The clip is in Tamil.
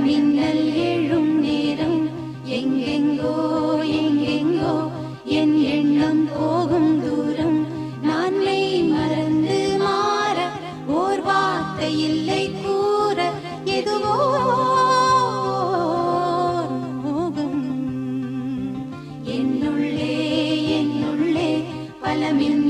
மின்னல் எழும் நேரம் எங்கெங்கோ எங்கெங்கோ என் எண்ணம் போகும் தூரம் நான் மெய் மறந்து மாற ஓர் வார்த்தை இல்லை கூற எதுவோ என்னுள்ளே என்னுள்ளே பல மின்னல்